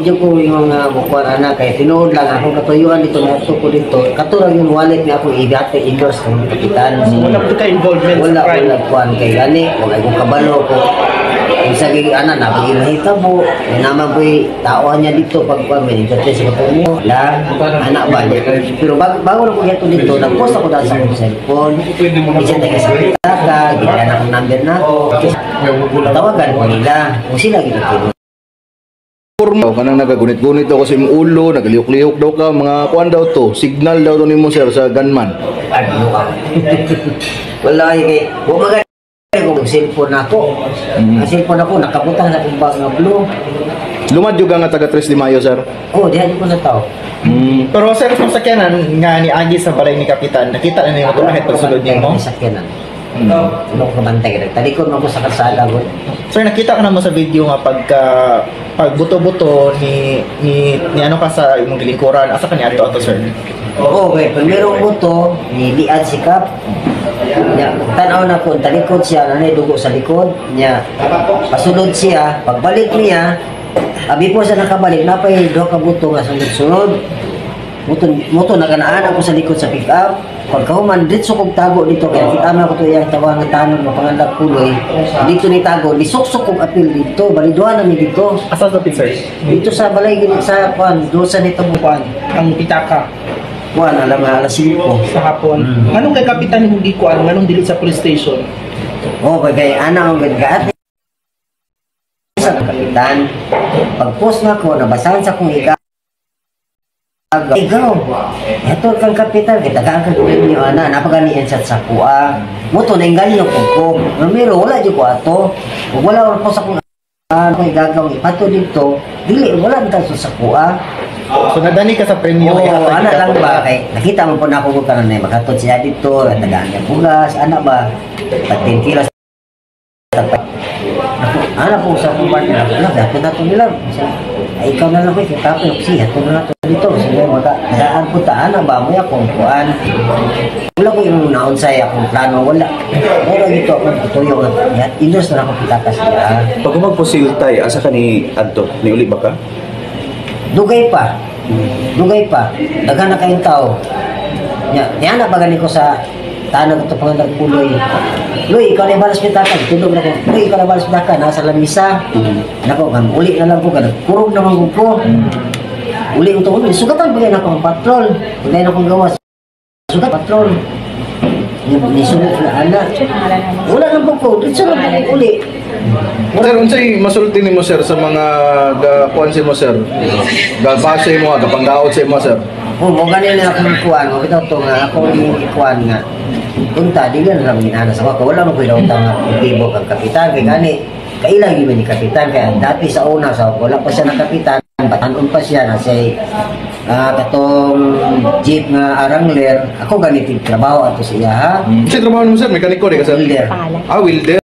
medyo ko yung bukuan anak kay tinuod lang ako katuyuan dito na ko dito. Katurang yung wallet ni ako i-date endorse ng kapitan. Wala po ka involvement Wala sa crime. wala kuan kay gani wala ko kabalo ko. Isa kay anak na pag nahitabo, naman ko'y taohan niya dito pag may dati sa katungo. Wala anak ba niya. Pero bago na ko dito dito, nag-post ako dahil sa akong cellphone. Isa tayo sa pitaka, ginaan akong number na ako. Tawagan ko nila. Kung sila ginatino. Forma kanang nagagunit-gunit daw kasi imong ulo, nagaliyok-liyok daw ka, mga kuan daw to, signal daw to nimo sir sa gunman. Ano ka? Wala kay, huwag kung cellphone ako. Ang cellphone ako, nakabutang sa kong bag na blue. Lumad jud nga taga 3 de Mayo sir. Oh, diyan ko sa tao. Pero sir, kung sakyanan nga ni Agi sa balay ni Kapitan, nakita na niyo ito kahit pagsulod niyo mo? Sakyanan. Ano ko bantay ka? Talikod mo ako sa kalsada ko. Sir, nakita ka naman sa video nga pag buto-buto ni ano ka sa imong gilingkuran, asa ka ni ato sir? Oo, okay. Primerong buto, niliad si Kap. Tanaw na ko, talikod siya, nanay dugo sa likod niya. Pasunod siya, pagbalik niya, abi po siya nakabalik, napay doha ka buto nga sunod-sunod. Muto naganaan ako sa likod sa pick-up. Pagkahuman, dito kong tago dito, kaya kita na ko ito yung tawa ng tanong ng pangandag puloy. Dito ni tago, nisuksok kong apil dito, baliduhan namin dito. Asa sa sir? Dito sa balay, sa Juan, doon sa nito bukuan. Ang pitaka Juan, alam nga, alas 5. sa hapon. Anong kay Kapitan ni hindi ko anong dili sa police station? Oo, kaya anak ang gagaat sa kapitan. Pag-post nga ko, nabasahan sa kong ikaw. Ikaw, ito kang kapitan, kita ka ang niyo ana, napaganian sa kuha. Muto na yung ganyo ko. Pero wala dyan ko ato. Kung wala ko sa kong kung gagawin ipato dito, dili, wala ang taso sa kuha. So nadani ka sa premyo Oo, kay Hatay anak ka lang to. ba? Kay, nakita mo po na ako kung kanan na makatod siya dito, tagaan niya bugas, anak ba? Pag 10 kilos. Anak po sa akong partner, dapat na ito nila. Ay, ikaw na lang ko, tapos siya, ito na ito dito. Sige, magdaan po ta, anak ba? May akong kuhaan. Wala ko yung naunsay akong plano, wala. Wala dito akong tutuyo. Indus na ako pitaka siya. Pag magposiltay asa ka ni adto, ni uli ba ka? Dugay pa. Dugay pa. Daghan na kayong tao. Yan na bagani ko sa tanong ito pangalang puloy. Luy, ikaw na balas pitaka. Tulog na ko. Luy, ikaw na balas pitaka. Nasa lamisa. Nako, uli na lang ko. Kurog naman ko. Uli ko ito. Sugatan bagay na akong patrol. Bagay na akong gawas. Sugat patrol. Nisulit na anak. Wala lang po. Dito na po uli. Sir, unsay masulti nimo sir sa mga kuan mo sir? Gabase mo, gapangdaot sa mo sir. Oh, mo ganin na akong kuwan. Mo bitaw to nga ako yung kuwan nga. Punta, di lang lang ginana sa ako. Wala mo ko daw tanga tibo kang kapitan. Kaya gani, kailang yun ni kapitan. Kaya dati sa una, wala pa siya na kapitan. Batanon pa siya na siya katong jeep nga Wrangler. Ako ganito trabaho ato siya ha. Kasi trabaho mo sir, mekaniko di ka sir? Welder. Ah, welder.